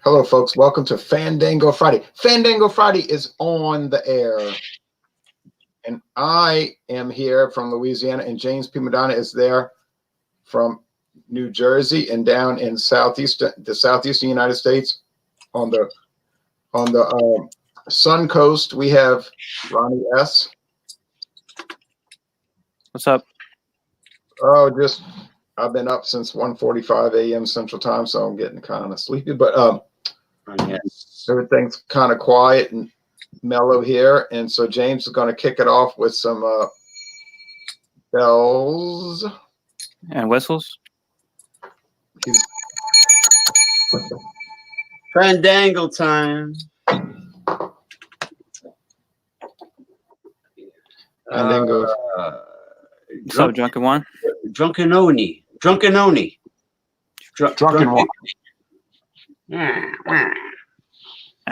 Hello, folks. Welcome to Fandango Friday. Fandango Friday is on the air. And I am here from Louisiana, and James P. Madonna is there from New Jersey and down in the southeastern United States on the Sun Coast. We have Ronnie S. What's up? Oh, I've been up since 1:45 a.m. Central Time, so I'm getting kind of sleepy. But everything's kind of quiet and mellow here, and so James is going to kick it off with some bells and whistles. Fandango time. Fandango. What's up, Drunken One? Drunken Oni. Drunken Oni. Drunken One.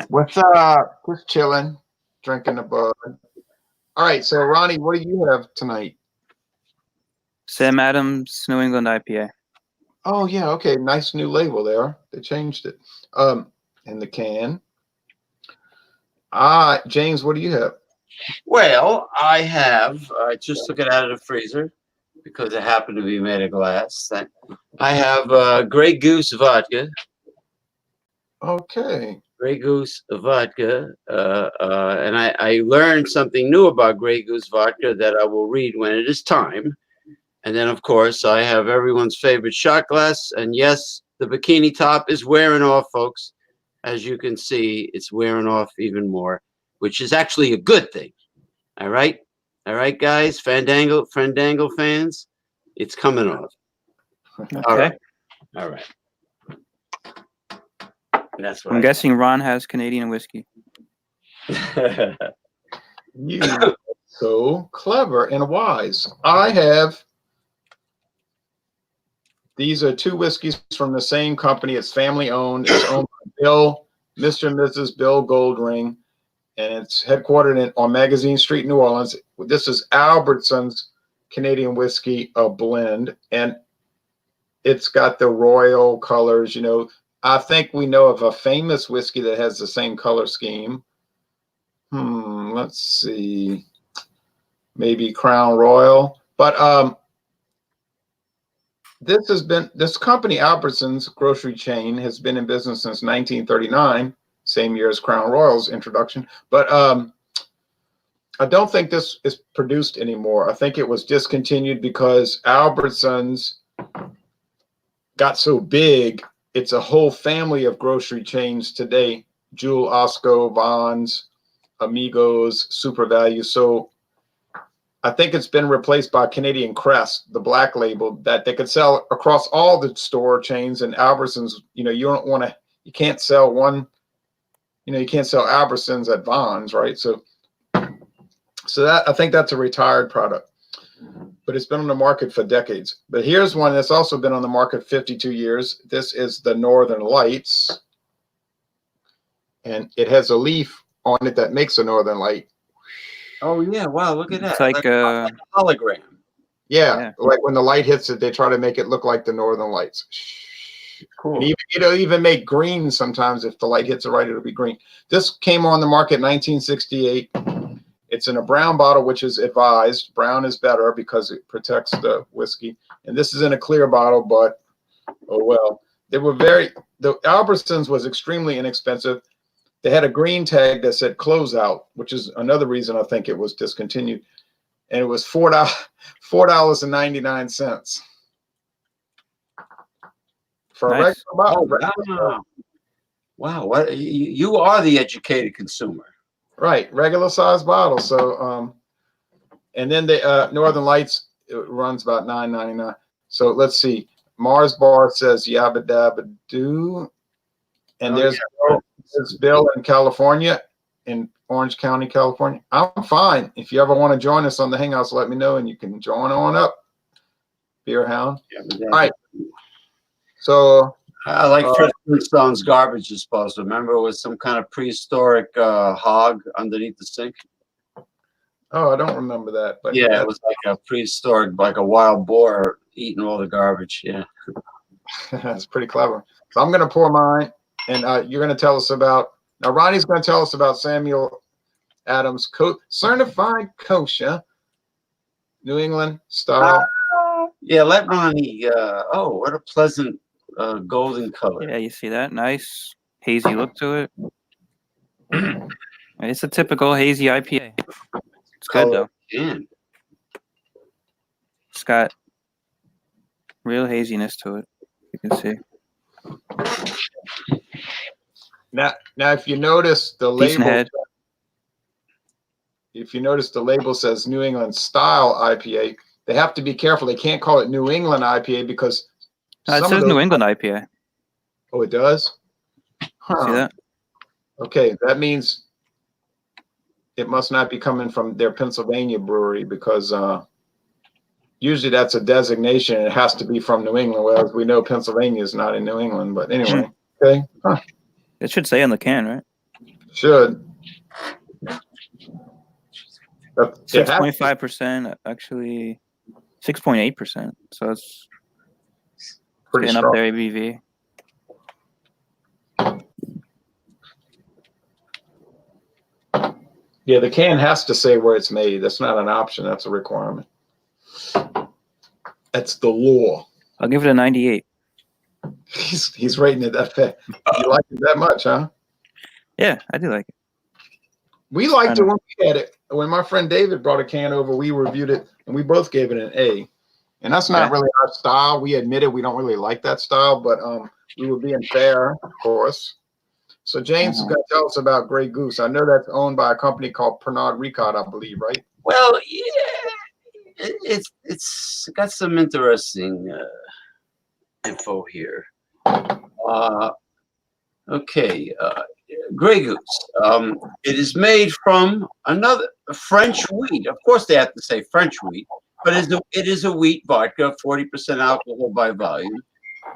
What's up? Just chilling, drinking the bud. All right, so Ronnie, what do you have tonight? Sam Adams New England IPA. Oh yeah, okay, nice new label there. They changed it. In the can. James, what do you have? Well, I just took it out of the freezer because it happened to be made of glass. I have Grey Goose vodka. Okay. Grey Goose vodka. And I learned something new about Grey Goose vodka that I will read when it is time. And then, of course, I have everyone's favorite shot glass. And yes, the bikini top is wearing off, folks. As you can see, it's wearing off even more, which is actually a good thing. All right? All right, guys? Fandango fans, it's coming off. Okay. All right. All right. That's what I'm guessing Ron has Canadian whiskey. You are so clever and wise. These are two whiskeys from the same company. It's family owned. It's owned by Mr. and Mrs. Bill Goldring, and it's headquartered on Magazine Street, New Orleans. This is Albertson's Canadian whiskey, a blend, and it's got the royal colors. You know, I think we know of a famous whiskey that has the same color scheme. Let's see. Maybe Crown Royal. But this company, Albertsons grocery chain, has been in business since 1939, same year as Crown Royal's introduction. But I don't think this is produced anymore. I think it was discontinued because Albertsons got so big. It's a whole family of grocery chains today: Jewel, Osco, Vons, Amigos, Super Value. So I think it's been replaced by Canadian Crest, the black label that they could sell across all the store chains. And Albertsons, you can't sell Albertsons at Vons, right? So that, I think that's a retired product, but it's been on the market for decades. But here's one that's also been on the market 52 years. This is the Northern Lights, and it has a leaf on it that makes a Northern Light. Oh yeah! Wow, look at that! It's like a hologram. Yeah, like when the light hits it, they try to make it look like the Northern Lights. Cool. And it'll even make green sometimes. If the light hits it right, it'll be green. This came on the market in 1968. It's in a brown bottle, which is advised. Brown is better because it protects the whiskey. And this is in a clear bottle, but oh well. The Albertsons was extremely inexpensive. They had a green tag that said closeout, which is another reason I think it was discontinued. And it was $4.99 for a regular bottle. Wow. What you are the educated consumer. Right, regular size bottle. So and then the Northern Lights, it runs about $9.99. So let's see. Mars Bar says yabba dabba doo. And there's Bill in California, in Orange County, California. I'm fine. If you ever want to join us on the Hangouts, let me know, and you can join on up. Beer Hound. All right. So I like Flintstone's garbage disposal. Remember, it was some kind of prehistoric hog underneath the sink. Oh, I don't remember that. But yeah, it was like a prehistoric, like a wild boar eating all the garbage. Yeah. That's pretty clever. So I'm going to pour mine. And you're going to tell us about, now Ronnie's going to tell us about Samuel Adams, certified kosher, New England style. Yeah, let Ronnie. Oh, what a pleasant golden color. Yeah, you see that? Nice hazy look to it. It's a typical hazy IPA. It's good Color though. can. It's got real haziness to it. You can see. Now, if you notice the Decent label, head. if you notice the label says New England style IPA, they have to be careful. They can't call it New England IPA because It some of says those. New England IPA. Oh, it does? Huh. See that? Okay, that means it must not be coming from their Pennsylvania brewery because usually that's a designation. And it has to be from New England, whereas we know Pennsylvania is not in New England. But anyway, okay. Huh. It should say on the can, right? Should. It has- 6.5%, actually 6.8%. So it's pretty getting up strong. there, ABV. Yeah, the can has to say where it's made. That's not an option. That's a requirement. That's the law. I'll give it a 98. He's rating it that fast. You like it that much, huh? Yeah, I do like it. We liked it when we had it. When my friend David brought a can over, we reviewed it and we both gave it an A. And that's not really our style. We admitted we don't really like that style, but we were being fair, of course. So James is going to tell us about Grey Goose. I know that's owned by a company called Pernod Ricard, I believe, right? Well, yeah, it's got some interesting info here. Okay, Grey Goose. It is made from another French wheat. Of course, they have to say French wheat, but it is a wheat vodka, 40% alcohol by volume.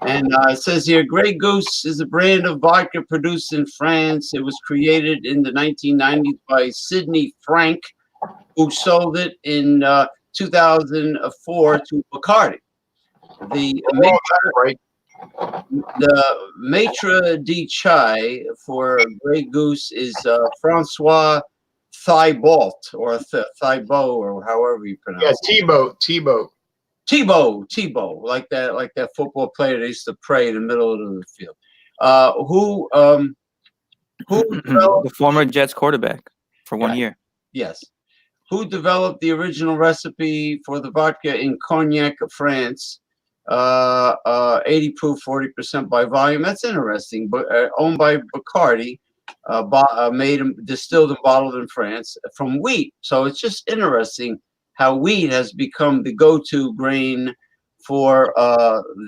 And it says here, Grey Goose is a brand of vodka produced in France. It was created in the 1990s by Sidney Frank, who sold it in 2004 to Bacardi. The maitre d' for Grey Goose is Francois Thibault or Thibault or however you pronounce it. Thibault, like that football player that used to pray in the middle of the field. Who The former Jets quarterback for 1 year. Yes. Who developed the original recipe for the vodka in Cognac, France? 80 proof, 40% by volume. That's interesting. But owned by Bacardi, distilled and bottled in France from wheat. So it's just interesting how wheat has become the go-to grain for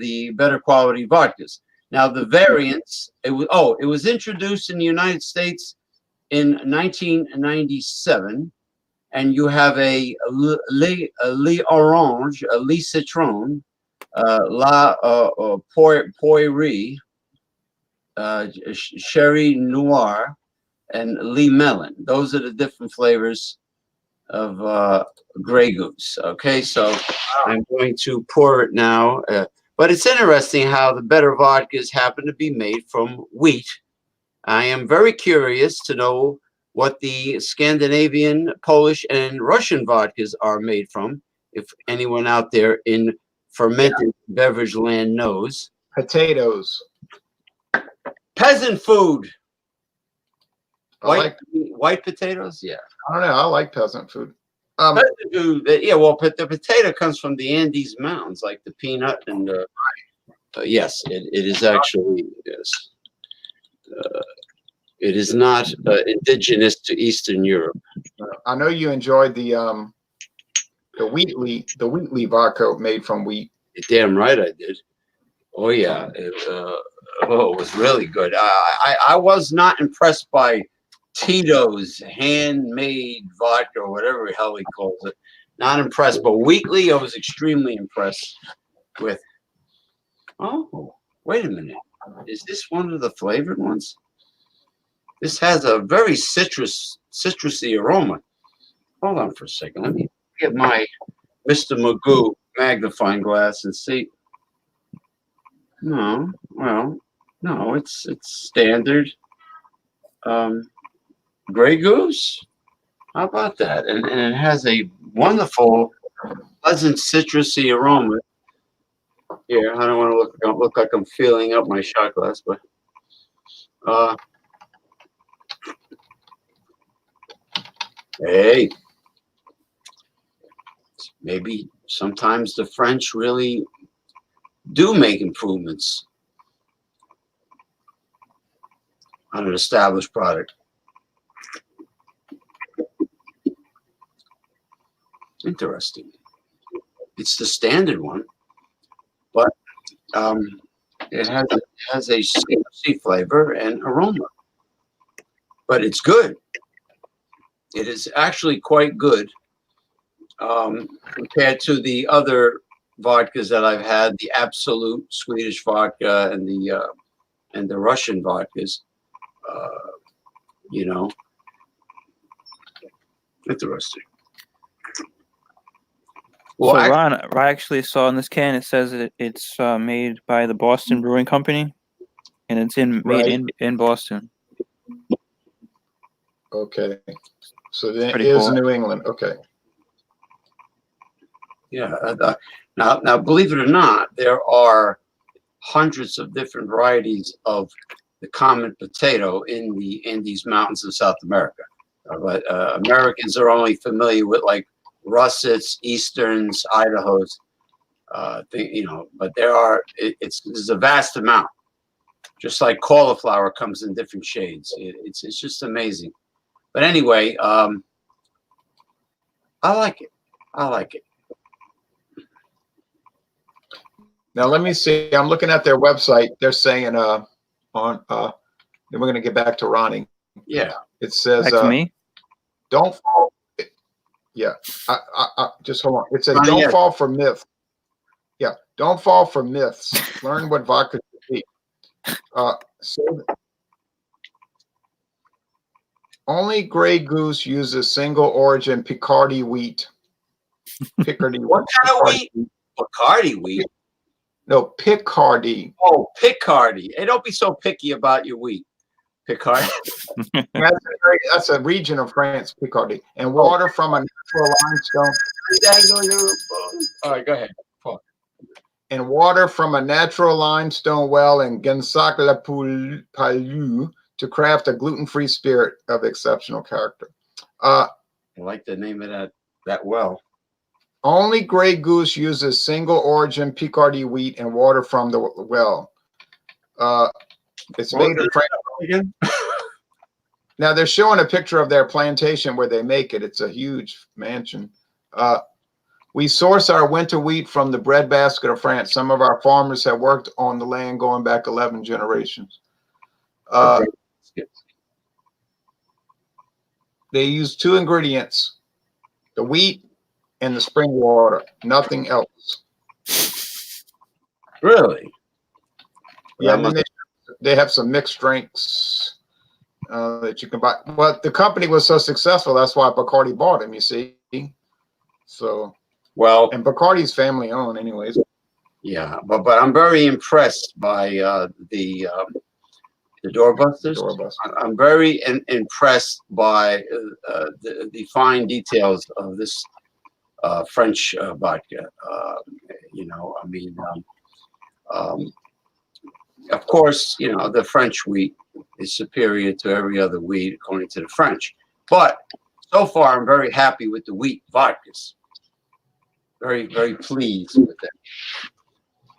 the better quality vodkas. Now the variants, it was introduced in the United States in 1997, and you have a Lee Orange, a Lee Citron, La Poirie, Sherry Noir, and Lee Melon. Those are the different flavors of Grey Goose. Okay, so I'm going to pour it now. But it's interesting how the better vodkas happen to be made from wheat. I am very curious to know what the Scandinavian, Polish, and Russian vodkas are made from. If anyone out there in fermented beverage land knows. Potatoes. Peasant food. White potatoes? Yeah. I don't know. I like peasant food. Peasant food, yeah, well, the potato comes from the Andes Mountains, like the peanut and the... yes, it is actually, yes. It is not indigenous to Eastern Europe. I know you enjoyed the Wheatley vodka made from wheat. Damn right I did. Oh yeah, it was really good. I was not impressed by Tito's handmade vodka or whatever the hell he calls it. Not impressed, but Wheatley I was extremely impressed with. Oh, wait a minute. Is this one of the flavored ones? This has a very citrusy aroma. Hold on for a second. Let me get my Mr. Magoo magnifying glass and see. No, well, No, it's standard. Grey Goose. How about that? And it has a wonderful, pleasant citrusy aroma. Here, I don't want to look like I'm filling up my shot glass, but uh, hey, maybe sometimes the French really do make improvements on an established product. Interesting. It's the standard one, but it has a citrusy flavor and aroma. But it's good. It is actually quite good compared to the other vodkas that I've had, the Absolute Swedish vodka and the Russian vodkas. You know, interesting. Well, So Ron, I actually saw in this can it says it's made by the Boston Brewing Company, and it's made Right. in Boston. Okay. So then it Pretty is cool. New England. Okay. yeah. Now, believe it or not, there are hundreds of different varieties of the common potato in the Andes Mountains of South America. But Americans are only familiar with like russets, easterns, Idahos, but there's a vast amount. Just like cauliflower comes in different shades. It's just amazing. But anyway, I like it. I like it. Now let me see. I'm looking at their website. They're saying then we're going to get back to Ronnie. Yeah. It says Back to me. don't fall. Yeah. I just hold on. It says Ronnie, don't yeah. fall for myth. Yeah. Don't fall for myths. Learn what vodka should be. So only Grey Goose uses single origin Picardy wheat. Picardy. What kind of wheat? Bacardi wheat. No, Picardy. Oh, Picardy. Hey, don't be so picky about your wheat. Picardy. That's a region of France, Picardy. And water from a natural limestone. All right, go ahead. And water from a natural limestone well in Gensac-le-Palu to craft a gluten-free spirit of exceptional character. I like the name of that well. Only Grey Goose uses single origin Picardy wheat and water from the well. It's made in France. Again? Now they're showing a picture of their plantation where they make it. It's a huge mansion. We source our winter wheat from the breadbasket of France. Some of our farmers have worked on the land going back 11 generations. They use two ingredients, the wheat and the spring water, nothing else. Really? Yeah, and then they have some mixed drinks that you can buy. But the company was so successful, that's why Bacardi bought him, you see. So, well, and Bacardi's family owned anyways. Yeah, but I'm very impressed by the doorbusters. I'm very impressed by the fine details of this French vodka. Of course, the French wheat is superior to every other wheat according to the French. But so far, I'm very happy with the wheat vodkas. Very, very pleased with it.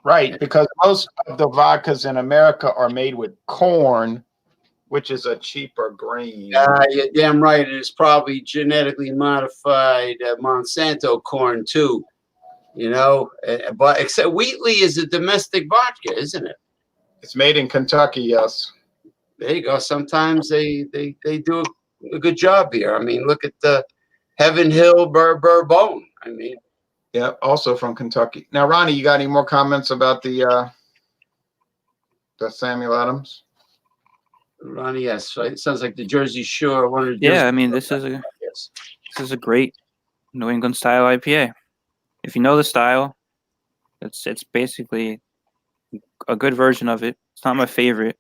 Right, because most of the vodkas in America are made with corn, which is a cheaper grain. You're damn right. It is probably genetically modified Monsanto corn too, But except Wheatley is a domestic vodka, isn't it? It's made in Kentucky, yes. There you go. Sometimes they do a good job here. I mean, look at the Heaven Hill Bourbon. I mean, yeah, also from Kentucky. Now, Ronnie, you got any more comments about the Samuel Adams? Ronnie, yes. It sounds like the Jersey Shore. One of the Yeah, I mean, this is a great New England style IPA. If you know the style, it's basically a good version of it. It's not my favorite.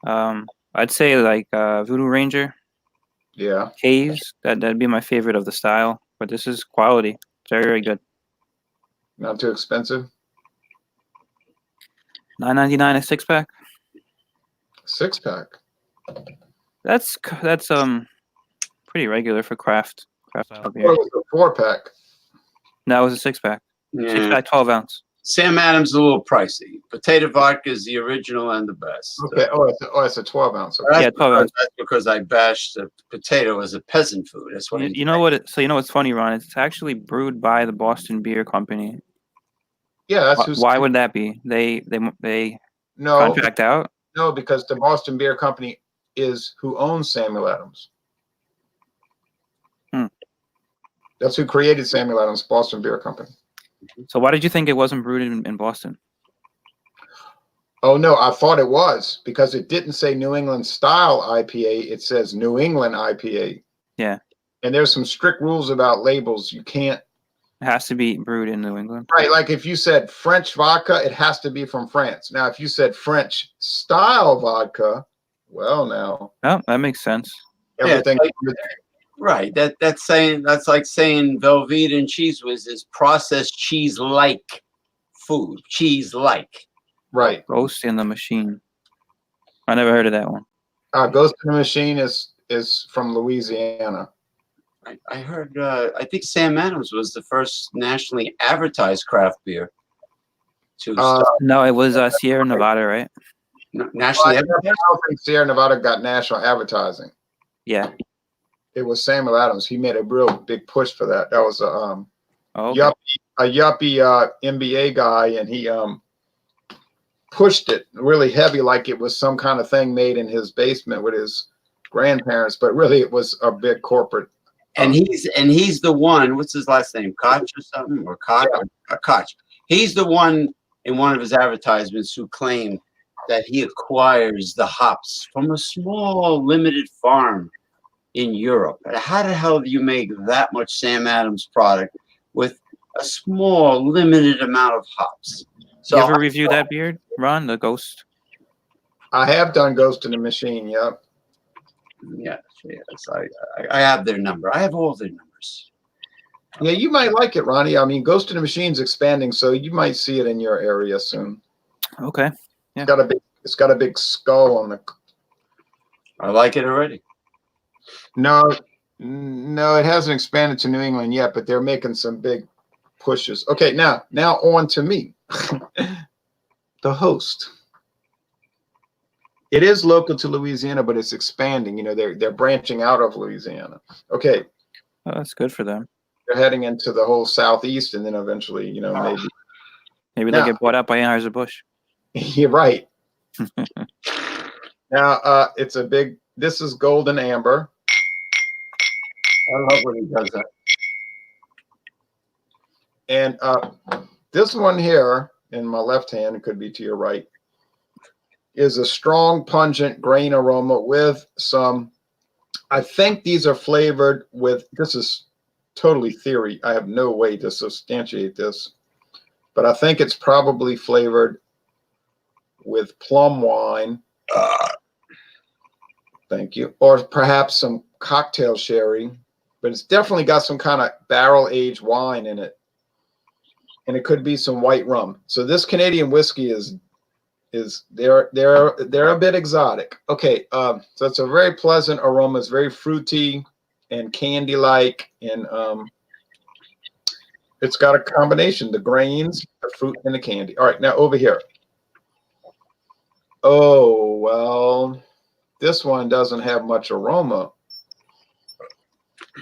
I'd say like Voodoo Ranger, Yeah. Haze. That'd be my favorite of the style. But this is quality. It's very, very good. Not too expensive. $9.99 a 6-pack. 6-pack. That's pretty regular for craft Or beer. it was a 4-pack. No, it was a 6-pack. Yeah. 6-pack, 12 ounce. Sam Adams is a little pricey. Potato vodka is the original and the best. Okay. It's a 12 ounce. Okay. Yeah, 12 ounce. That's because I bashed the potato as a peasant food. That's what You know what? So you know what's funny, Ron? It's actually brewed by the Boston Beer Company. Yeah, that's who's. Why would that be? They No, contract out. no, because the Boston Beer Company is who owns Samuel Adams. That's who created Samuel Adams, Boston Beer Company. So why did you think it wasn't brewed in Boston? Oh no, I thought it was because it didn't say New England style IPA. It says New England IPA. Yeah. And there's some strict rules about labels. You can't. It has to be brewed in New England. Right, like if you said French vodka, it has to be from France. Now, if you said French style vodka, well, now Oh, that makes sense. everything. Right. That's like saying Velveeta and Cheese Whiz is processed cheese like food. Cheese like. Right. Ghost in the Machine. I never heard of that one. Ghost in the Machine is from Louisiana. I heard. I think Sam Adams was the first nationally advertised craft beer. No, it was Sierra Nevada, right? Nationally I don't think Sierra Nevada got national advertising. Yeah. It was Samuel Adams. He made a real big push for that. That was Oh, okay. yuppie MBA guy, and he pushed it really heavy, like it was some kind of thing made in his basement with his grandparents. But really, it was a big corporate. And he's the one. What's his last name? Koch or something, or Koch? Yeah. Koch. He's the one in one of his advertisements who claimed that he acquires the hops from a small, limited farm in Europe. How the hell do you make that much Sam Adams product with a small, limited amount of hops? So you ever review that beer, Ron? The Ghost? I have done Ghost in the Machine. Yep. Yes. I have their number. I have all their numbers. Yeah, you might like it, Ronnie. I mean, Ghost in the Machine's expanding, so you might see it in your area soon. Okay. Yeah. It's got a big skull on the. I like it already. No, it hasn't expanded to New England yet, but they're making some big pushes. Okay, now on to me, the host. It is local to Louisiana, but it's expanding. You know, they're branching out of Louisiana. Okay, Oh, that's good for them. they're heading into the whole Southeast, and then eventually, you know, Maybe Now- they'll get bought out by Anheuser-Busch. you're right. Now, this is Golden Amber. I love when he does that. And this one here in my left hand, it could be to your right, is a strong, pungent grain aroma with some, I think these are flavored with, this is totally theory. I have no way to substantiate this, but I think it's probably flavored with plum wine. Thank you. Or perhaps some cocktail sherry, but it's definitely got some kind of barrel-aged wine in it. And it could be some white rum. So this Canadian whiskey is they're a bit exotic. Okay, so it's a very pleasant aroma. It's very fruity and candy-like, and it's got a combination: the grains, the fruit, and the candy. All right, now over here. Oh well, this one doesn't have much aroma.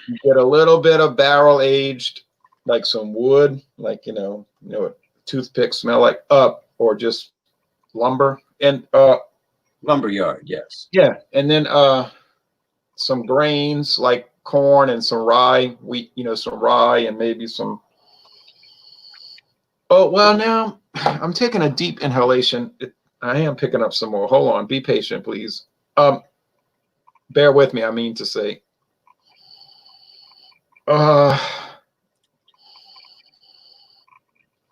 You get a little bit of barrel-aged, like some wood, like you know what toothpicks smell like, or just lumber, and Lumberyard, yes. yeah, and then some grains like corn and some rye, wheat, some rye and maybe some. Oh well, now I'm taking a deep inhalation. I am picking up some more. Hold on, be patient, please. Bear with me. I mean to say.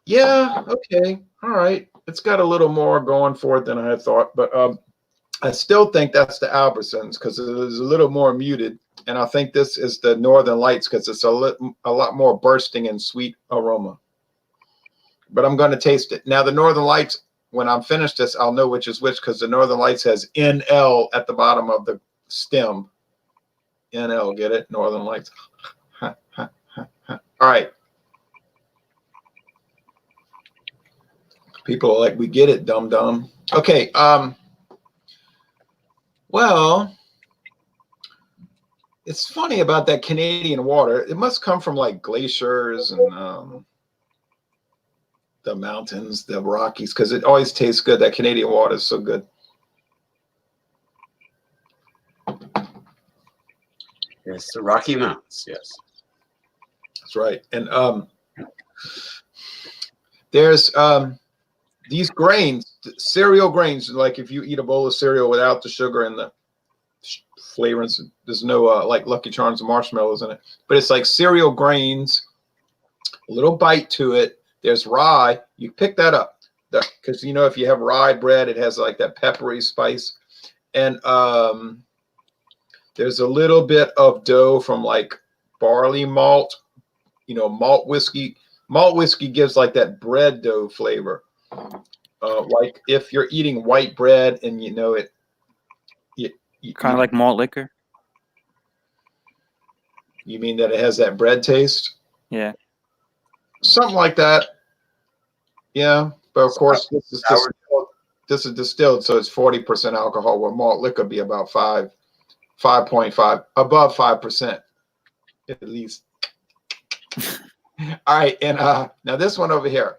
Yeah. Okay. All right. It's got a little more going for it than I had thought, but I still think that's the Albertsons because it is a little more muted. And I think this is the Northern Lights because it's a lot more bursting and sweet aroma. But I'm going to taste it. Now, the Northern Lights, when I'm finished this, I'll know which is which because the Northern Lights has NL at the bottom of the stem. NL, get it? Northern Lights. All right. People are like, we get it, dumb. Okay. Well, it's funny about that Canadian water. It must come from like glaciers and the mountains, the Rockies, because it always tastes good. That Canadian water is so good. Yes, the Rocky Mountains. Yes, that's right. And there's these grains, cereal grains. Like if you eat a bowl of cereal without the sugar and the flavorings, there's no like Lucky Charms and marshmallows in it. But it's like cereal grains, a little bite to it. There's rye. You pick that up because you know if you have rye bread, it has like that peppery spice. And there's a little bit of dough from like barley malt, you know, malt whiskey. Malt whiskey gives like that bread dough flavor. Like if you're eating white bread and you know it kind of like malt liquor. You mean that it has that bread taste? Yeah. Something like that. Yeah. But of course, this is distilled, so it's 40% alcohol, where malt liquor be about 5.5, above 5%, at least. All right. And now this one over here.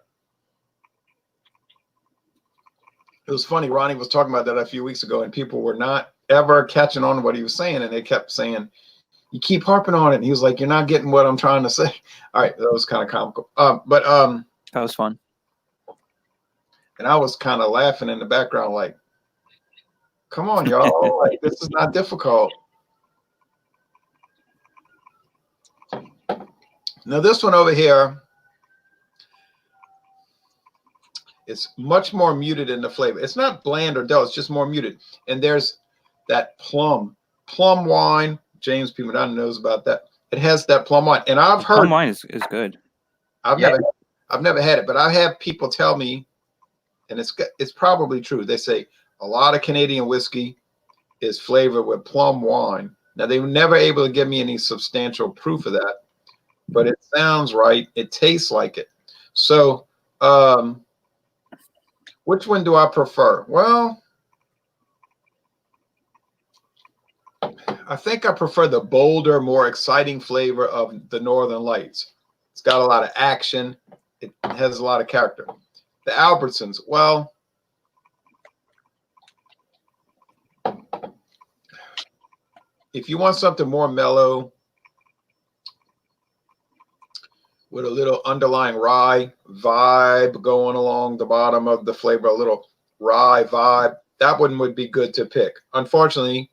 It was funny. Ronnie was talking about that a few weeks ago, and people were not ever catching on to what he was saying, and they kept saying, "You keep harping on it." And he was like, "You're not getting what I'm trying to say." All right, that was kind of comical. But that was fun. And I was kind of laughing in the background, like, "Come on, y'all! Like, this is not difficult." Now this one over here. It's much more muted in the flavor. It's not bland or dull. It's just more muted. And there's that plum wine. James P. Madonna knows about that. It has that plum wine. And I've heard plum wine is good. I've never had it, but I have people tell me, and it's probably true. They say a lot of Canadian whiskey is flavored with plum wine. Now they were never able to give me any substantial proof of that, but it sounds right. It tastes like it. So which one do I prefer? Well, I think I prefer the bolder, more exciting flavor of the Northern Lights. It's got a lot of action. It has a lot of character. The Albertsons, well, if you want something more mellow with a little underlying rye vibe going along the bottom of the flavor, a little rye vibe, that one would be good to pick. Unfortunately,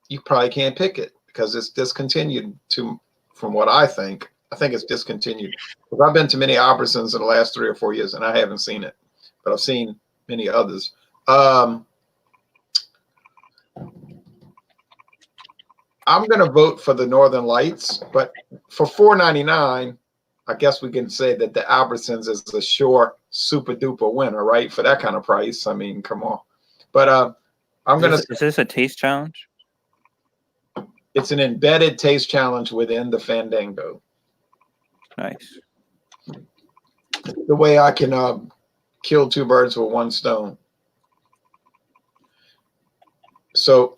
you probably can't pick it because it's discontinued from what I think. I think it's discontinued. I've been to many Albertsons in the last 3 or 4 years and I haven't seen it, but I've seen many others. I'm going to vote for the Northern Lights, but for $4.99, I guess we can say that the Albertsons is a sure super duper winner, right? For that kind of price. I mean, come on. But I'm going to. Is this a taste challenge? It's an embedded taste challenge within the Fandango. Nice. The way I can kill 2 birds with 1 stone. So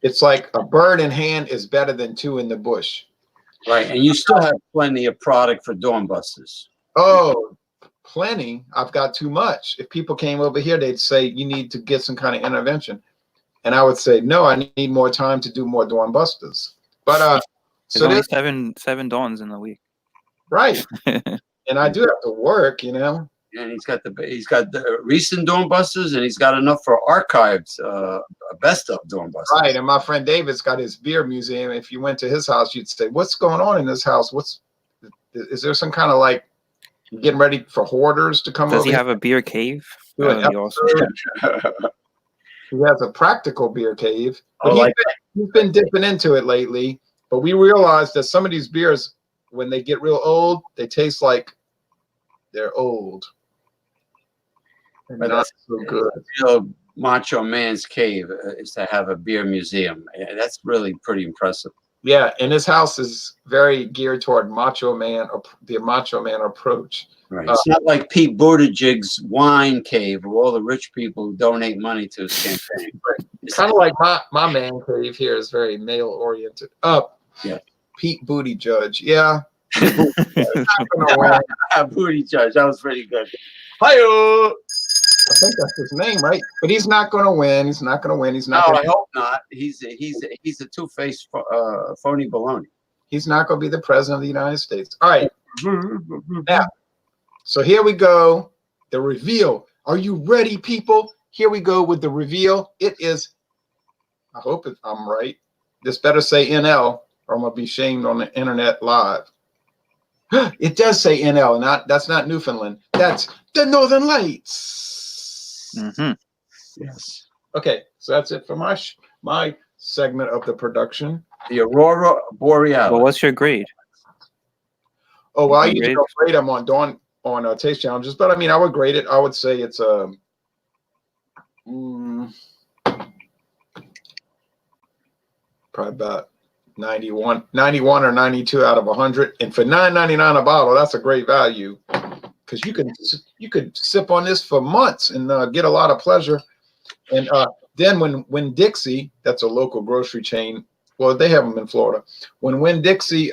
it's like a bird in hand is better than 2 in the bush. Right, and you still have plenty of product for Doorbusters. Oh, plenty. I've got too much. If people came over here, they'd say, you need to get some kind of intervention. And I would say, no, I need more time to do more Doorbusters. But so there's only seven dawns in the week. Right. And I do have to work, you know. And he's got the recent Doorbusters, and he's got enough for archives, best of Doorbusters. Right, and my friend David's got his beer museum. If you went to his house, you'd say, "What's going on in this house? Is there some kind of like You're getting ready for hoarders to come Does over. he have a beer cave? Do an That would be awesome. He has a practical beer cave. But Oh, like he's been dipping into it lately. But we realized that some of these beers, when they get real old, they taste like they're old. And But not that's so good. real macho man's cave is to have a beer museum. That's really pretty impressive. Yeah, and his house is very geared toward macho man, the macho man approach. Right. It's not like Pete Buttigieg's wine cave where all the rich people donate money to his campaign. It's kind of like my man cave here is very male oriented. Yeah. Pete Buttigieg. Yeah. Booty judge. That was pretty good. Hi-yo! I think that's his name, right? But he's not going to win. He's not going to win. He's not. No, Gonna, I hope not. He's a two-faced phony baloney. He's not going to be the president of the United States. All right. Now, so here we go. The reveal. Are you ready, people? Here we go with the reveal. It is. I hope I'm right. This better say NL, or I'm gonna be shamed on the internet live. It does say NL, that's not Newfoundland. That's the Northern Lights. Mm-hmm. Yes. Okay, so that's it for my segment of the production. The Aurora Borealis. Well, what's your grade? Oh well, I usually Grade? don't grade them on taste challenges, but I mean I would grade it. I would say it's a. Probably about 91 or 92 out of 100, and for $9.99 a bottle, that's a great value because you could sip on this for months and get a lot of pleasure. And then when Dixie, that's a local grocery chain, well they have them in Florida. When Dixie,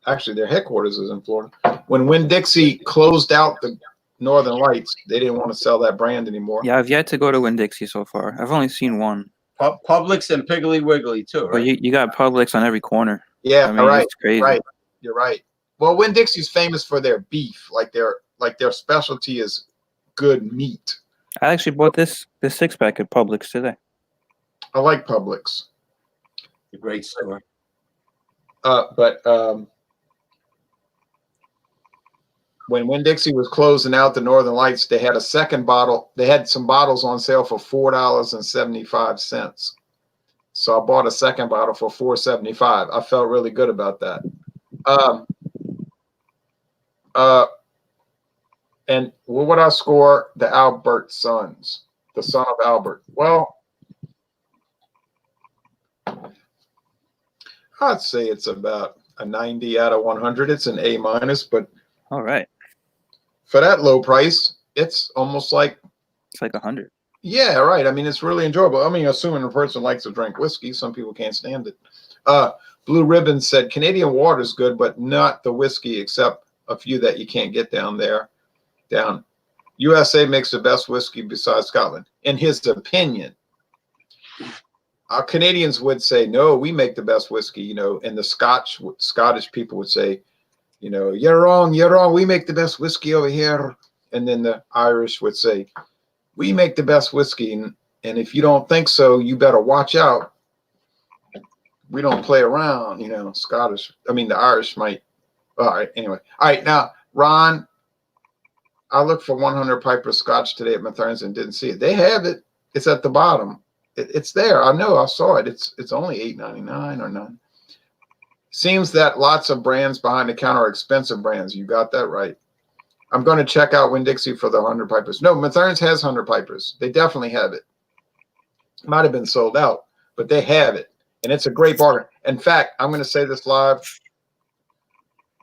actually their headquarters is in Florida. When Dixie closed out the Northern Lights, they didn't want to sell that brand anymore. Yeah, I've yet to go to Winn-Dixie so far. I've only seen one. Publix and Piggly Wiggly too, right? But you got Publix on every corner. Yeah, I mean, right. It's crazy. Right. You're right. Well, Winn-Dixie's famous for their beef, like their specialty is good meat. I actually bought this 6-pack at Publix today. I like Publix. A great store. But when Winn-Dixie was closing out the Northern Lights, they had a second bottle. They had some bottles on sale for $4.75. So I bought a second bottle for $4.75. I felt really good about that. And what would I score the Albert Sons, the son of Albert? Well, I'd say it's about a 90 out of 100. It's an A minus, but All right. for that low price, it's almost like, It's like 100. yeah, right. I mean, it's really enjoyable. I mean, assuming a person likes to drink whiskey, some people can't stand it. Blue Ribbon said Canadian water is good, but not the whiskey, except a few that you can't get down there. USA makes the best whiskey besides Scotland, in his opinion. Canadians would say, no, we make the best whiskey, and the Scottish people would say, you're wrong, we make the best whiskey over here. And then the Irish would say, we make the best whiskey, and if you don't think so, you better watch out. We don't play around, the Irish might. All right, anyway. All right, now, Ron, I looked for 100 Piper Scotch today at Mathern's and didn't see it. They have it. It's at the bottom. It's there. I know. I saw it. It's only $8.99 or $9. Seems that lots of brands behind the counter are expensive brands. You got that right. I'm going to check out Winn-Dixie for the 100 Pipers. No, Mathern's has 100 Pipers. They definitely have it. Might have been sold out, but they have it. And it's a great bargain. In fact, I'm going to say this live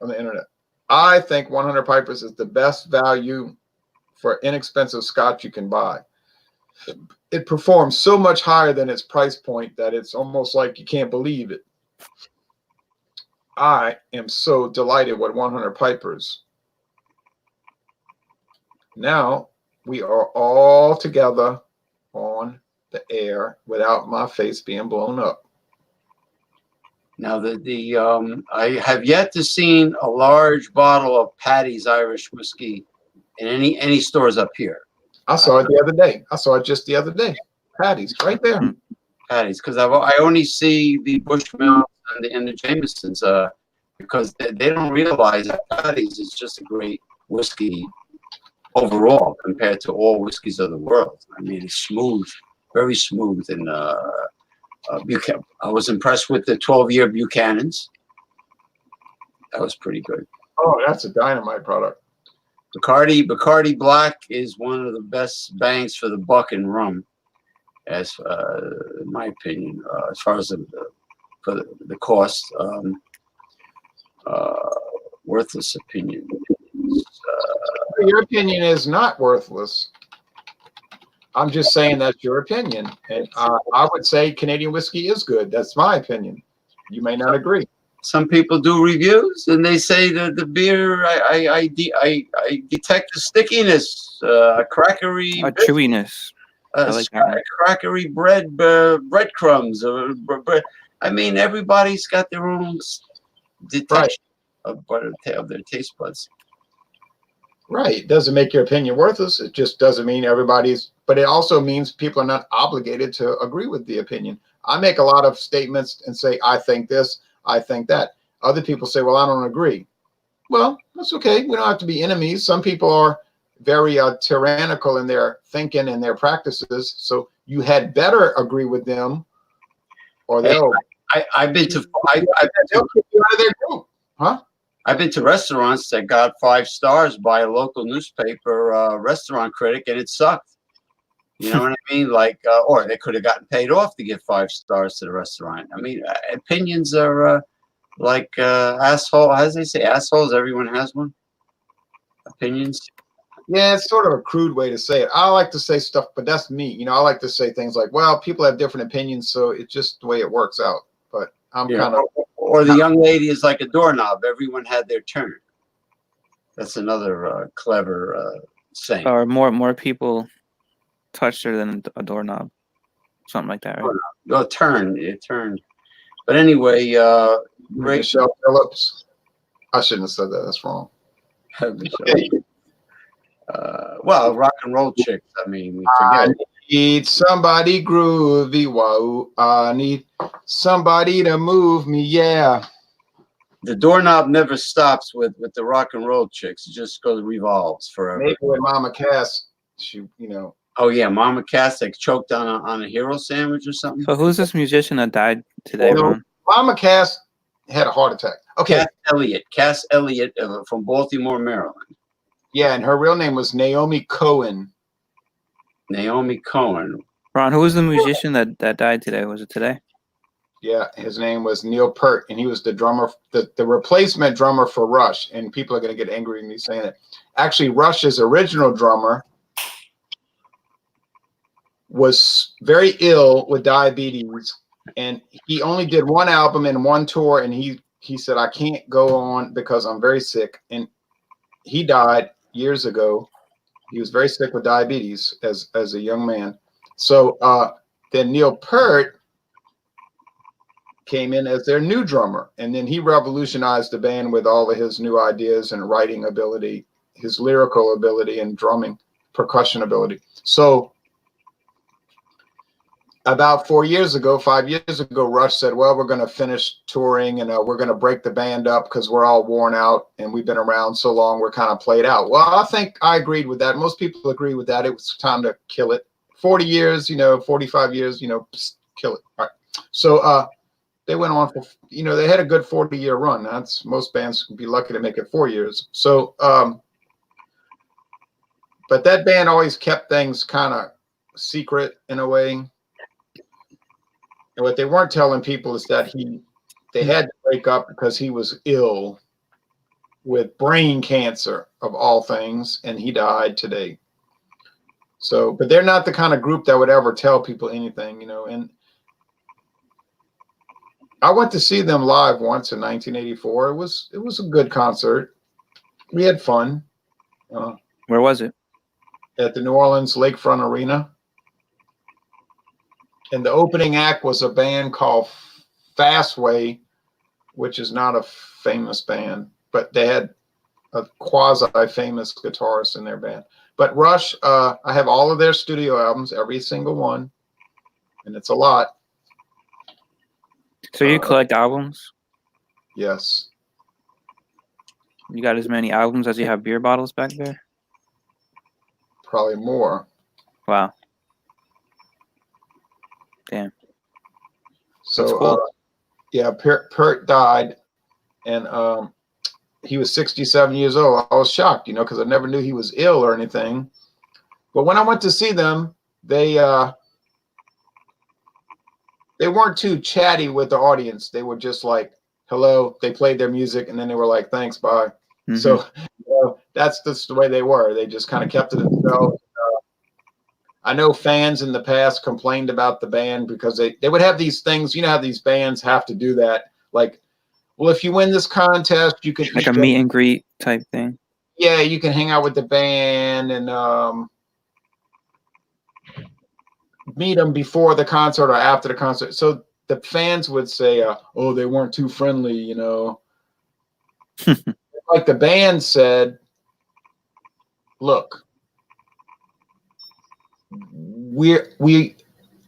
on the internet. I think 100 Pipers is the best value for inexpensive Scotch you can buy. It performs so much higher than its price point that it's almost like you can't believe it. I am so delighted with 100 Pipers. Now we are all together on the air without my face being blown up. Now I have yet to seen a large bottle of Paddy's Irish whiskey in any stores up here. I saw it the other day. I saw it just the other day. Paddy's right there. Paddy's, because I only see the Bushmills and the Jamesons because they don't realize that Patty's is just a great whiskey overall compared to all whiskeys of the world. I mean, it's smooth, very smooth, and I was impressed with the 12-year Buchanan's. That was pretty good. Oh, that's a dynamite product. Bacardi Black is one of the best bangs for the buck in rum, as in my opinion, as far as the cost. Worthless opinion. Your opinion is not worthless. I'm just saying that's your opinion, and I would say Canadian whiskey is good. That's my opinion. You may not agree. Some people do reviews and they say that the beer, I detect a stickiness, a crackery, A chewiness. I like that one. crackery breadcrumbs. I mean, everybody's got their own detection of their taste buds. Right. It doesn't make your opinion worthless. It just doesn't mean everybody's, but it also means people are not obligated to agree with the opinion. I make a lot of statements and say, I think this, I think that. Other people say, well, I don't agree. Well, that's okay. We don't have to be enemies. Some people are very tyrannical in their thinking and their practices. So you had better agree with them, or they'll I've been to they'll kick you out of their group. Huh? I've been to restaurants that got 5 stars by a local newspaper restaurant critic, and it sucked. You know what I mean? Like, or they could have gotten paid off to give 5 stars to the restaurant. I mean, opinions are like asshole. As they say, assholes. Everyone has one. Opinions. Yeah, it's sort of a crude way to say it. I like to say stuff, but that's me. You know, I like to say things like, well, people have different opinions, so it's just the way it works out. But I'm kind of... Or the young lady is like a doorknob. Everyone had their turn. That's another clever saying. Or more people touched her than a doorknob. Something like that, right? Oh, turn. It turned. But anyway, Michelle Phillips. I shouldn't have said that. That's wrong. Well, rock and roll chicks. I mean, we I forget. need somebody groovy. Wow. I need somebody to move me. Yeah. The doorknob never stops with the rock and roll chicks. It just revolves forever. Maybe with Mama Cass, she, you know. Oh yeah, Mama Cass like choked on a hero sandwich or something. So who's this musician that died today, Ron? Mama Cass had a heart attack. Okay. Cass Elliott from Baltimore, Maryland. Yeah, and her real name was Naomi Cohen. Naomi Cohen. Ron, who was the musician that died today? Was it today? Yeah, his name was Neil Peart, and he was the drummer, the replacement drummer for Rush. And people are going to get angry at me saying it. Actually, Rush's original drummer was very ill with diabetes, and he only did one album and one tour, and he said, I can't go on because I'm very sick. And he died years ago. He was very sick with diabetes as a young man. So then Neil Peart came in as their new drummer, and then he revolutionized the band with all of his new ideas and writing ability, his lyrical ability and drumming, percussion ability. So about 5 years ago, Rush said, well, we're going to finish touring and we're going to break the band up because we're all worn out and we've been around so long, we're kind of played out. Well, I think I agreed with that. Most people agree with that. It was time to kill it. 40 years, 45 years, kill it. All right. So they went on for, they had a good 40-year run. That's most bands would be lucky to make it 4 years. So, but that band always kept things kind of secret in a way. And what they weren't telling people is that they had to break up because he was ill with brain cancer of all things, and he died today. So, but they're not the kind of group that would ever tell people anything, and I went to see them live once in 1984. It was a good concert. We had fun. Where was it? At the New Orleans Lakefront Arena. And the opening act was a band called Fastway, which is not a famous band, but they had a quasi-famous guitarist in their band. But Rush, I have all of their studio albums, every single one, and it's a lot. So you collect albums? Yes. You got as many albums as you have beer bottles back there? Probably more. Wow. Damn. So, That's cool. yeah, Pert died, and he was 67 years old. I was shocked, because I never knew he was ill or anything. But when I went to see them, they weren't too chatty with the audience. They were just like, hello. They played their music, and then they were like, thanks, bye. Mhm. So that's just the way they were. They just kind of kept to themselves. I know fans in the past complained about the band because they would have these things. You know how these bands have to do that? Like, well, if you win this contest, you can Like eat a meet and greet type thing. Yeah, you can hang out with the band and meet them before the concert or after the concert. So the fans would say, oh, they weren't too friendly, Like the band said, look, we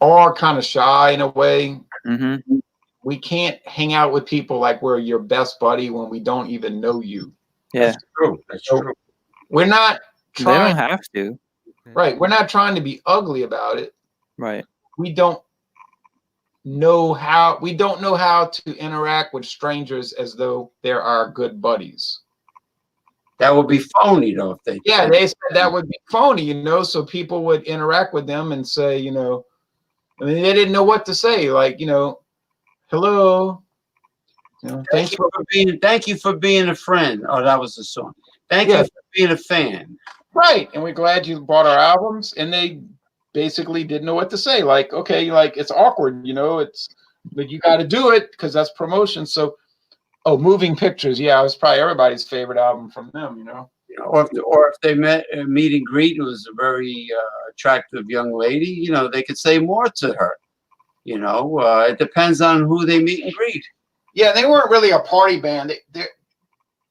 are kind of shy in a way. Mm-hmm. We can't hang out with people like we're your best buddy when we don't even know you. Yeah. That's true. That's So true. we're not They trying, don't have to. right? We're not trying to be ugly about it. Right. We don't know how to interact with strangers as though they're our good buddies. That would be phony, though, if they. Yeah, they said that would be phony, so people would interact with them and say, I mean, they didn't know what to say, like, hello. Thank you for being a friend. Oh, that was the song. Thank you for being a fan. Right. And we're glad you bought our albums. And they basically didn't know what to say. Like, okay, like it's awkward, but you got to do it because that's promotion. So, Moving Pictures. Yeah, it was probably everybody's favorite album from them, Or if they met a meet and greet, it was a very attractive young lady. They could say more to her. It depends on who they meet and greet. Yeah, they weren't really a party band.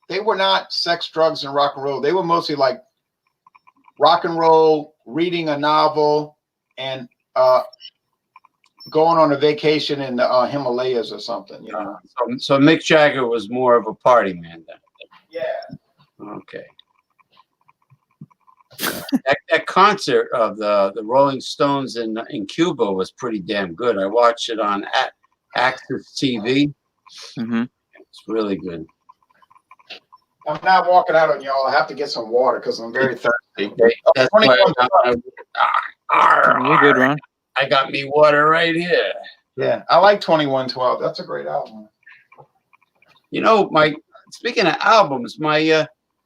They were not sex, drugs, and rock and roll. They were mostly like rock and roll, reading a novel, and going on a vacation in the Himalayas or something. So Mick Jagger was more of a party man then. Yeah. Okay. That concert of the Rolling Stones in Cuba was pretty damn good. I watched it on Access TV. Mm-hmm. It's really good. I'm not walking out on y'all. I have to get some water because I'm very thirsty. That's why You're good, Ron. I got me water right here. Yeah, I like 2112. That's a great album. Speaking of albums,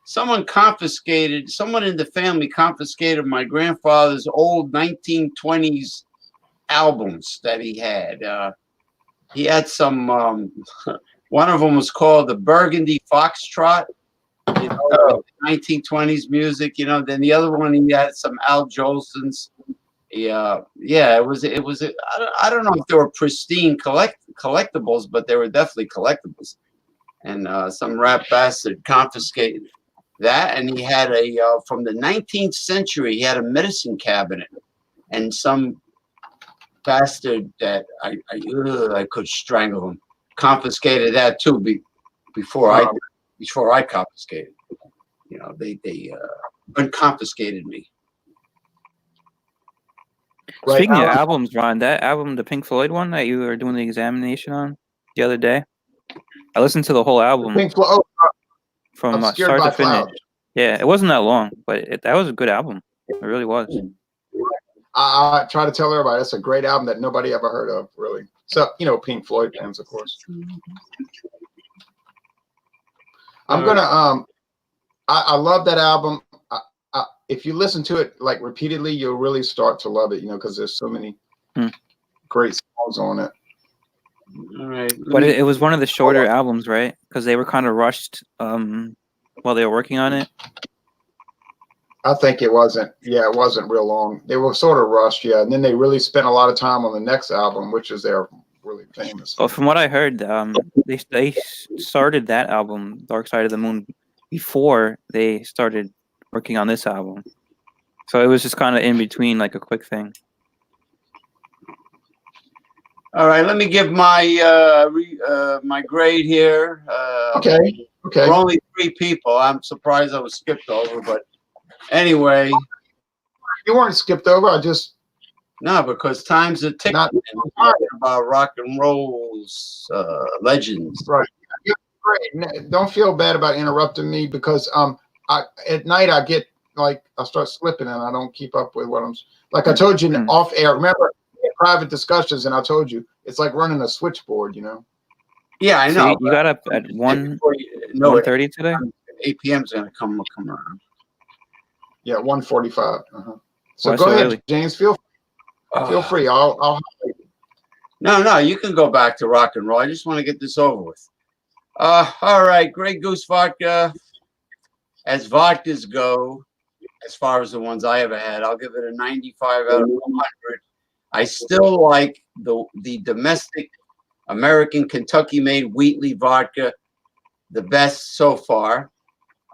someone in the family confiscated my grandfather's old 1920s albums that he had. He had some, one of them was called the Burgundy Foxtrot, 1920s music, then the other one, he had some Al Jolson's. Yeah, it was. I don't know if they were pristine collectibles, but they were definitely collectibles. And some rap bastard confiscated that, and he had from the 19th century. He had a medicine cabinet, and some bastard that I could strangle him confiscated that too. Before I confiscated, they unconfiscated me. Right. Speaking of albums, Ron, that album, the Pink Floyd one that you were doing the examination on the other day, I listened to the whole album Pink Floyd, from Obscured start by to finish. Clouds. Yeah, it wasn't that long, but that was a good album. It really was. I try to tell everybody it's a great album that nobody ever heard of, really. So, Pink Floyd fans, of course. I'm gonna I love that album. If you listen to it like repeatedly, you'll really start to love it, because there's so many great songs on it. All right. But it was one of the shorter albums, right? Because they were kind of rushed while they were working on it. I think it wasn't real long. They were sort of rushed, yeah. And then they really spent a lot of time on the next album, which is their really famous. Well, from what I heard, they started that album, Dark Side of the Moon, before they started working on this album. So it was just kind of in between, like a quick thing. All right, let me give my my grade here. Okay. We're only three people. I'm surprised I was skipped over, but anyway, You weren't skipped over. I just no, because time's a ticking. not And we're talking about rock and roll's legends. right. Yeah, great. Don't feel bad about interrupting me because at night I get like I start slipping and I don't keep up with what I'm like I told you off air. Remember private discussions and I told you it's like running a switchboard, you know. Yeah, I So know. you got up at 1:30 today? 8 p.m. is going to come around. Yeah, 1:45. So Why go so ahead, early? James. Feel free. I'll No, you can go back to rock and roll. I just want to get this over with. All right, Grey Goose vodka. As vodkas go, as far as the ones I ever had, I'll give it a 95 out of 100. I still like the domestic American Kentucky-made Wheatley vodka the best so far.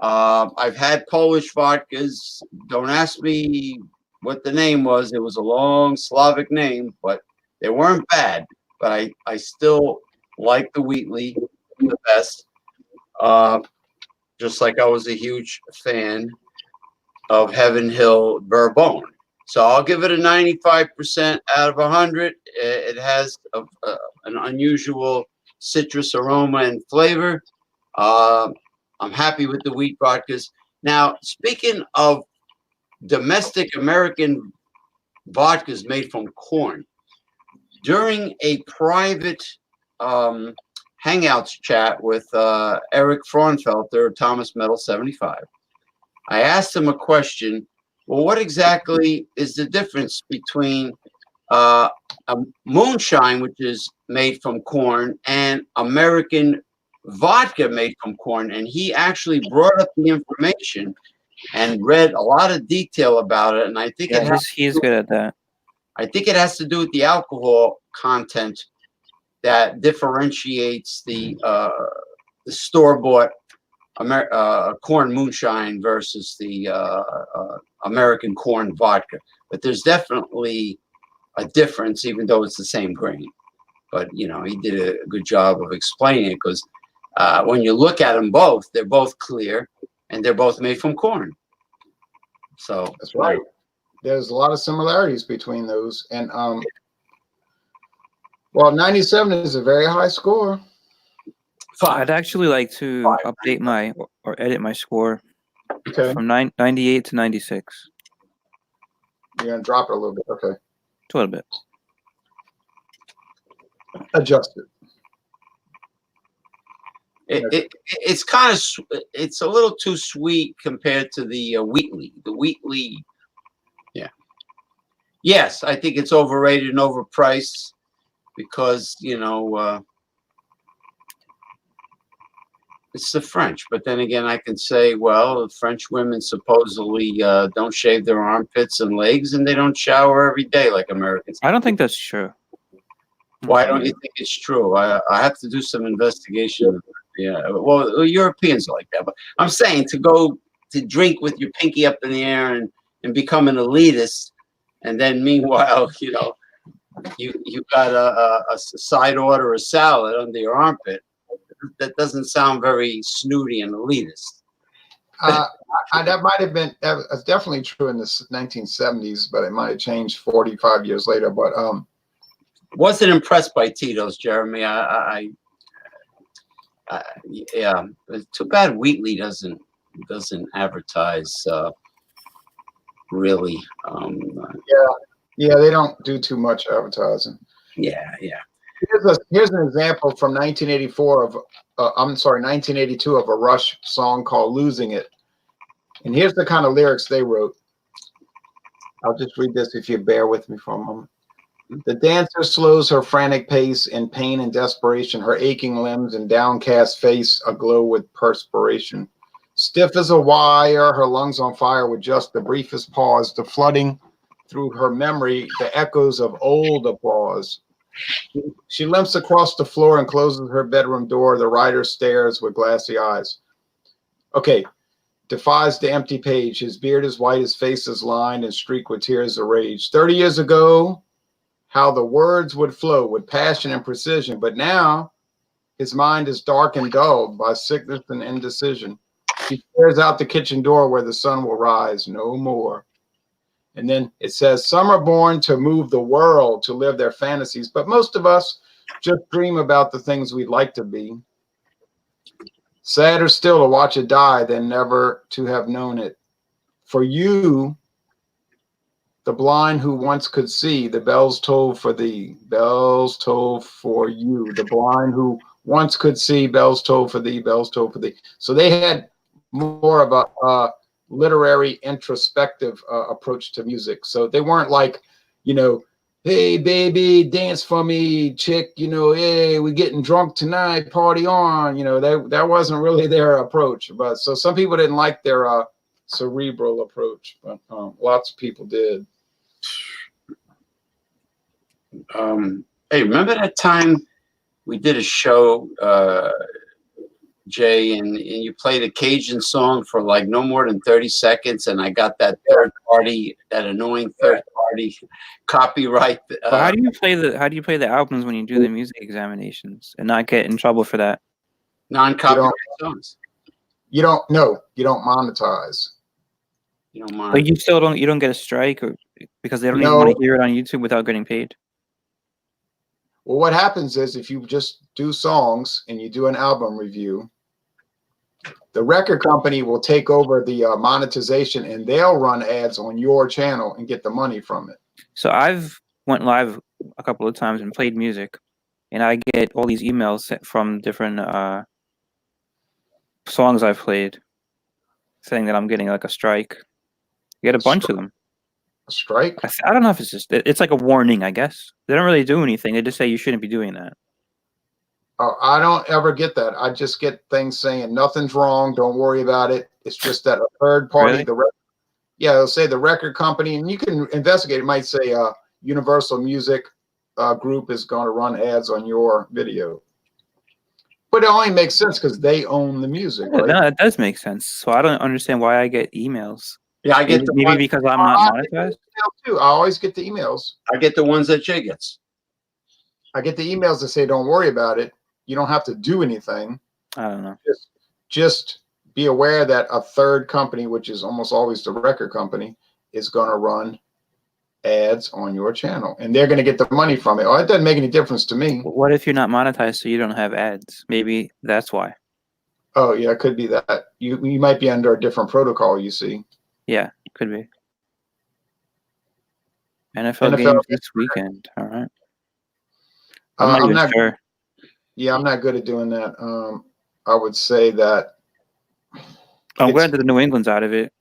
I've had Polish vodkas. Don't ask me what the name was. It was a long Slavic name, but they weren't bad. But I still like the Wheatley the best. Just like I was a huge fan of Heaven Hill Bourbon. So I'll give it a 95% out of 100. It has an unusual citrus aroma and flavor. I'm happy with the wheat vodkas. Now, speaking of domestic American vodkas made from corn, during a private Hangouts chat with Eric Fraunfelter, Thomas Metal 75, I asked him a question. Well, what exactly is the difference between a moonshine, which is made from corn, and American vodka made from corn? And he actually brought up the information and read a lot of detail about it. And I think he's good at that. I think it has to do with the alcohol content that differentiates the store-bought corn moonshine versus the American corn vodka. But there's definitely a difference, even though it's the same grain. But, you know, he did a good job of explaining it because when you look at them both, they're both clear and they're both made from corn. So that's right. There's a lot of similarities between those. And well, 97 is a very high score. I'd actually like to update or edit my score from 98 to 96. You're going to drop it a little bit. Okay. A little bit. Adjust it. It's kind of, it's a little too sweet compared to the Wheatley. The Wheatley, yeah. Yes, I think it's overrated and overpriced because, you know, it's the French. But then again, I can say, well, French women supposedly don't shave their armpits and legs and they don't shower every day like Americans. I don't think that's true. Why don't you think it's true? I have to do some investigation. Yeah, well, Europeans are like that. But I'm saying to go to drink with your pinky up in the air and become an elitist, and then meanwhile, you know, you got a side order, a salad under your armpit. That doesn't sound very snooty and elitist. That might have been, that's definitely true in the 1970s, but it might have changed 45 years later. But wasn't impressed by Tito's, Jeremy. Yeah, it's too bad Wheatley doesn't advertise really. Yeah, they don't do too much advertising. Yeah. Here's an example from 1984 of 1982 of a Rush song called "Losing It," and here's the kind of lyrics they wrote. I'll just read this if you bear with me for a moment. The dancer slows her frantic pace in pain and desperation, her aching limbs and downcast face aglow with perspiration. Stiff as a wire, her lungs on fire with just the briefest pause, the flooding through her memory, the echoes of old applause. She limps across the floor and closes her bedroom door. The writer stares with glassy eyes. Okay, defies the empty page. His beard is white, his face is lined and streaked with tears of rage. 30 years ago, how the words would flow with passion and precision, but now his mind is dark and dulled by sickness and indecision. She stares out the kitchen door where the sun will rise no more. And then it says, some are born to move the world, to live their fantasies, but most of us just dream about the things we'd like to be. Sadder still to watch it die than never to have known it. For you, the blind who once could see, the bells toll for thee, bells toll for you. The blind who once could see, bells toll for thee, bells toll for thee. So they had more of a literary introspective approach to music. So they weren't like, you know, hey baby, dance for me, chick, you know, hey, we getting drunk tonight, party on. You know, that wasn't really their approach. But so some people didn't like their cerebral approach, but lots of people did. Hey, remember that time we did a show, Jay, and you played a Cajun song for like no more than 30 seconds, and I got that that annoying third party copyright. Well, how do you play the albums when you do the music examinations and not get in trouble for that? Non-copyright songs. You don't monetize. You don't mind. But you don't get a strike, or because they don't even want to hear it on YouTube without getting paid. Well, what happens is if you just do songs and you do an album review, the record company will take over the monetization, and they'll run ads on your channel and get the money from it. So I've went live a couple of times and played music, and I get all these emails from different songs I've played saying that I'm getting like a strike. You get a bunch of them. A strike? I don't know if it's like a warning, I guess. They don't really do anything. They just say you shouldn't be doing that. Oh, I don't ever get that. I just get things saying nothing's wrong, don't worry about it. It's just that a third party, Really? It'll say the record company, and you can investigate. It might say Universal Music Group is going to run ads on your video. But it only makes sense because they own the music, right? No, it does make sense. So I don't understand why I get emails. Yeah, I get maybe because I'm not monetized. Too. I always get the emails. I get the ones that Jay gets. I get the emails that say, "Don't worry about it. You don't have to do anything." I don't know. Just be aware that a third company, which is almost always the record company, is going to run ads on your channel, and they're going to get the money from it. Oh, it doesn't make any difference to me. What if you're not monetized, so you don't have ads? Maybe that's why. Oh yeah, it could be that. You might be under a different protocol. You see. Yeah, could be. NFL games this weekend. All right. I'm not sure. Yeah, I'm not good at doing that. I would say that. I'm glad that the New England's out of it.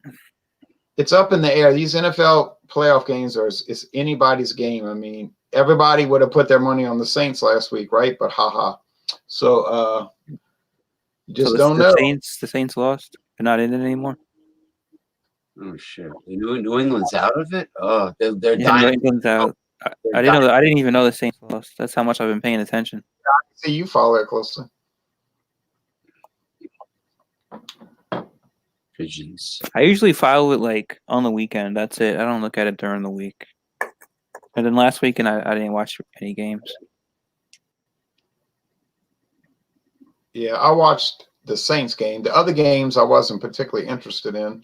It's up in the air. These NFL playoff games it's anybody's game. I mean, everybody would have put their money on the Saints last week, right? But haha. So you just don't know. The Saints lost. They're not in it anymore. Oh shit! New England's out of it. Oh, they're yeah, dying. New England's out. I didn't even know the Saints lost. That's how much I've been paying attention. See, you follow it closely. Pigeons. I usually follow it like on the weekend. That's it. I don't look at it during the week. And then last weekend, I didn't watch any games. Yeah, I watched the Saints game. The other games I wasn't particularly interested in.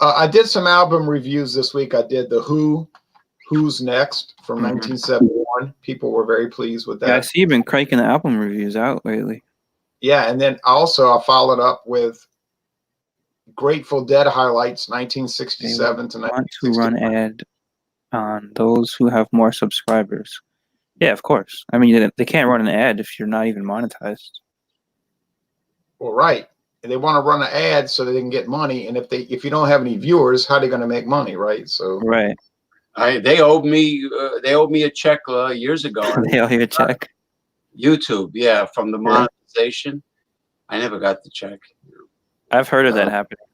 I did some album reviews this week. I did the Who's Next from 1971. People were very pleased with that. Yeah, I see you've been cranking the album reviews out lately. Yeah, and then also I followed up with Grateful Dead highlights, 1967 to 1969. Want to run ad on those who have more subscribers. Yeah, of course. I mean, they can't run an ad if you're not even monetized. Well, right. And they want to run an ad so that they can get money. And if you don't have any viewers, how are they going to make money, right? So right. They owed me a check years ago. They owe you a check. YouTube, yeah, from the monetization. I never got the check. I've heard of that happening.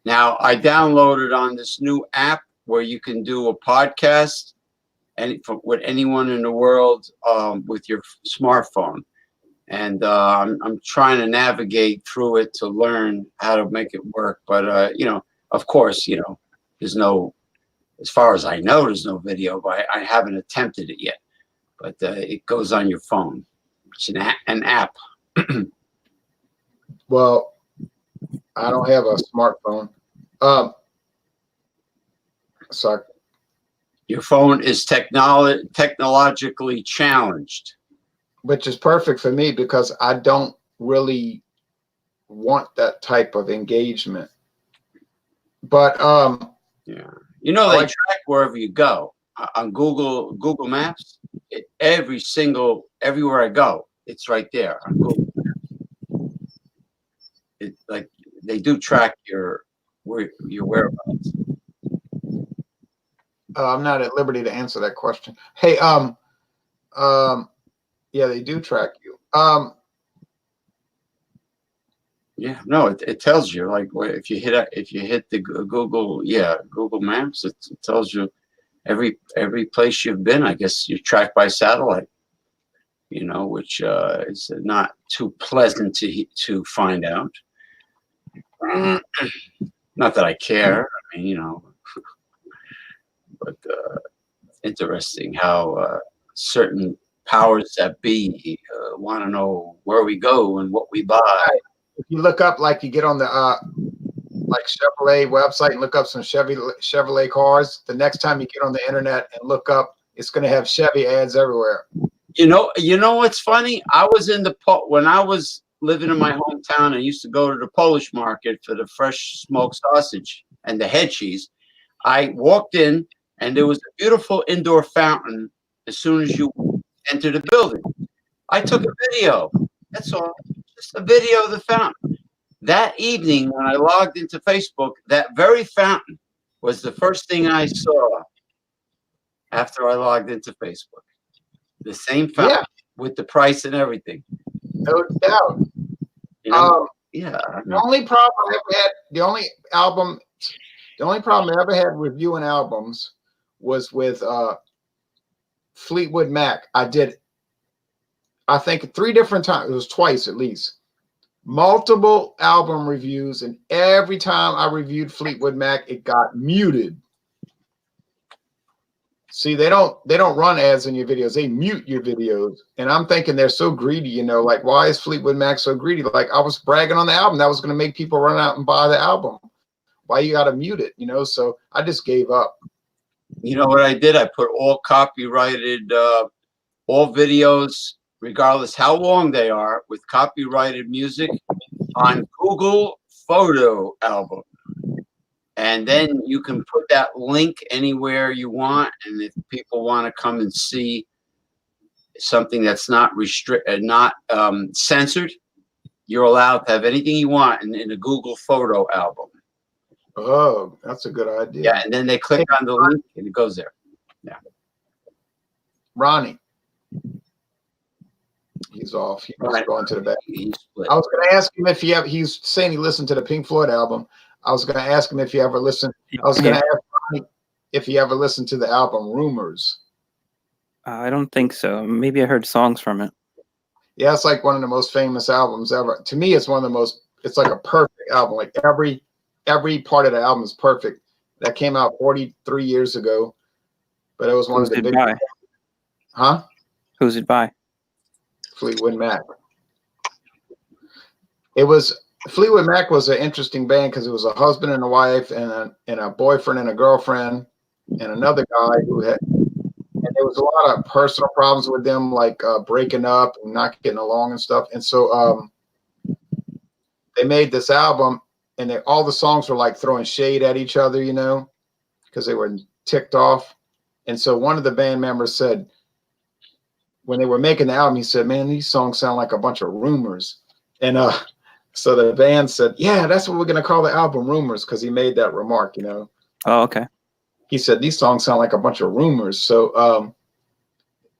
Now I downloaded on this new app where you can do a podcast with anyone in the world with your smartphone. And I'm trying to navigate through it to learn how to make it work. But, of course, there's no, as far as I know, there's no video, but I haven't attempted it yet. But it goes on your phone. It's an app. Well, I don't have a smartphone. So Your phone is technologically challenged. which is perfect for me because I don't really want that type of engagement. But Yeah. You know, I they like, track wherever you go on Google Maps. Everywhere I go, it's right there on Google. It like they do track your whereabouts. I'm not at liberty to answer that question. Hey, yeah, they do track you. Yeah, no, it tells you like if you hit the Google Maps, it tells you every place you've been. I guess you're tracked by satellite, you know, which is not too pleasant to find out. Not that I care. I mean, you know, but interesting how certain powers that be want to know where we go and what we buy. If you look up, like you get on the like Chevrolet website and look up some Chevrolet cars, the next time you get on the internet and look up, it's going to have Chevy ads everywhere. You know what's funny? I was when I was living in my hometown, I used to go to the Polish market for the fresh smoked sausage and the head cheese. I walked in and there was a beautiful indoor fountain as soon as you enter the building. I took a video. That's all. Just a video of the fountain. That evening when I logged into Facebook, that very fountain was the first thing I saw after I logged into Facebook. The same fountain with the price and everything. No doubt. You know? Yeah. The only problem I ever had, the only problem I ever had reviewing albums was with Fleetwood Mac. I did, I think 3 different times. It was twice at least. Multiple album reviews, and every time I reviewed Fleetwood Mac, it got muted. See, they don't run ads in your videos. They mute your videos. And I'm thinking they're so greedy, you know, like, why is Fleetwood Mac so greedy? Like, I was bragging on the album. That was going to make people run out and buy the album. Why you got to mute it, you know? So I just gave up. You know what I did? I put all copyrighted, all videos, regardless how long they are, with copyrighted music on Google Photo Album. And then you can put that link anywhere you want. And if people want to come and see something that's not censored, you're allowed to have anything you want in a Google Photo Album. Oh, that's a good idea. Yeah, and then they click on the link and it goes there. Yeah. Ronnie. He's off. He must go into the back. I was going to ask him if he's saying he listened to the Pink Floyd album. I was going to ask him if he ever listened. I was going to ask Ronnie if he ever listened to the album Rumors. I don't think so. Maybe I heard songs from it. Yeah, it's like one of the most famous albums ever. To me, it's one of the most, it's like a perfect album. Like every part of the album is perfect. That came out 43 years ago, but it was one of the big. Huh? Who's it by? Fleetwood Mac. Fleetwood Mac was an interesting band because it was a husband and a wife and a boyfriend and a girlfriend and another guy who had, and there was a lot of personal problems with them, like breaking up and not getting along and stuff. And so they made this album, and all the songs were like throwing shade at each other, you know, because they were ticked off. And so one of the band members said, when they were making the album, he said, "Man, these songs sound like a bunch of rumors." And so the band said, "Yeah, that's what we're going to call the album, Rumors," because he made that remark, you know. Oh, okay. He said, "These songs sound like a bunch of rumors." So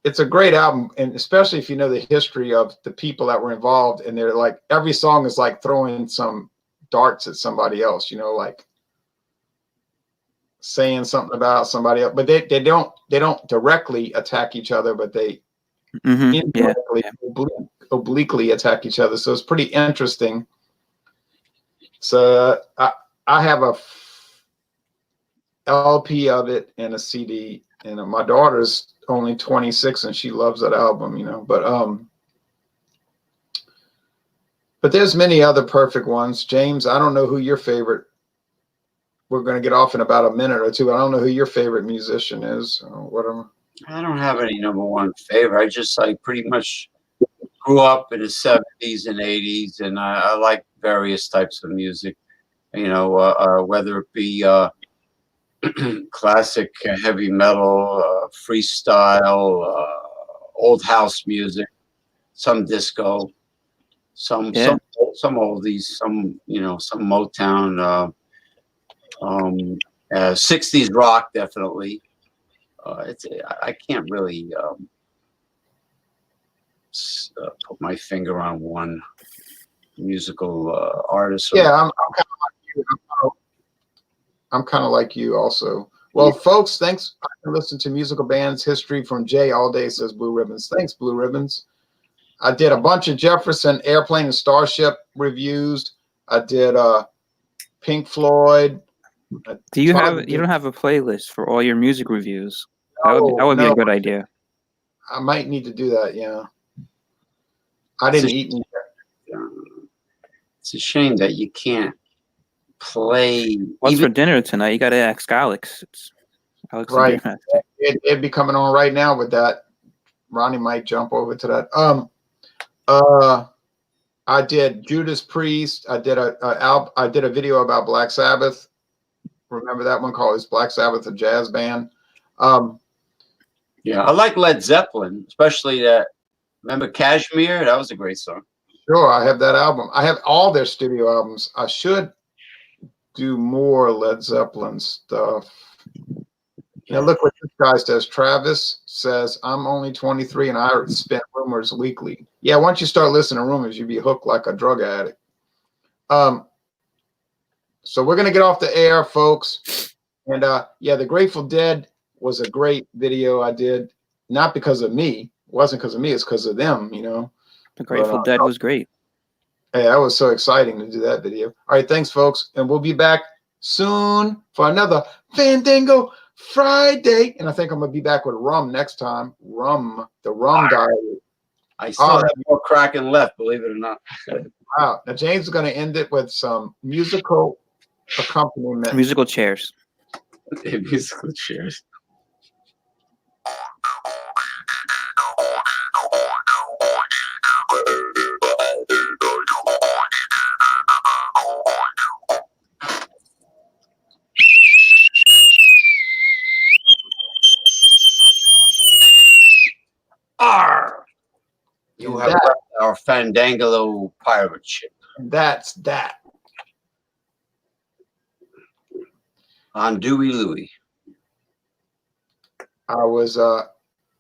it's a great album, and especially if you know the history of the people that were involved, and they're like, every song is like throwing some darts at somebody else, you know, like saying something about somebody else, but they don't directly attack each other, but they indirectly, obliquely attack each other. So it's pretty interesting. So I have a LP of it and a CD, and my daughter's only 26 and she loves that album, you know. But But there's many other perfect ones. James, I don't know who your favorite. We're going to get off in about a minute or two. I don't know who your favorite musician is. I don't have any number one favorite. I pretty much grew up in the 70s and 80s, and I like various types of music. You know, whether it be classic heavy metal, freestyle, old house music, some disco, some oldies, some some Motown, 60s rock definitely. I can't really put my finger on one musical artist. Yeah, I'm kind of like you. I'm kind of like you also. Well, folks, thanks. I can listen to musical bands history from Jay all day, says Blue Ribbons. Thanks, Blue Ribbons. I did a bunch of Jefferson Airplane and Starship reviews. I did Pink Floyd. Do you don't have a playlist for all your music reviews? That would be a good idea. I might need to do that. Yeah. I didn't eat. It's a shame that you can't play. What's for dinner tonight? You got to ask Alex. Alex, right? It'd be coming on right now with that. Ronnie might jump over to that. I did Judas Priest. I did a video about Black Sabbath. Remember that one called Black Sabbath, a jazz band. Yeah, I like Led Zeppelin, especially that. Remember Kashmir? That was a great song. Sure, I have that album. I have all their studio albums. I should do more Led Zeppelin stuff. Now look what this guy says. Travis says, I'm only 23 and I spin rumors weekly. Yeah, once you start listening to rumors, you'd be hooked like a drug addict. So we're going to get off the air, folks. And yeah, the Grateful Dead was a great video I did. Not because of me. It wasn't because of me. It's because of them, you know. The Grateful Dead was great. Yeah, that was so exciting to do that video. All right, thanks, folks. And we'll be back soon for another Fandango Friday. And I think I'm going to be back with rum next time. The rum diary. I still have more cracking left, believe it or not. Wow. Now, James is going to end it with some musical accompaniment. Musical chairs. Musical chairs. Arr! You have our Fandango pirate ship. That's that. On Dewey Louie. I was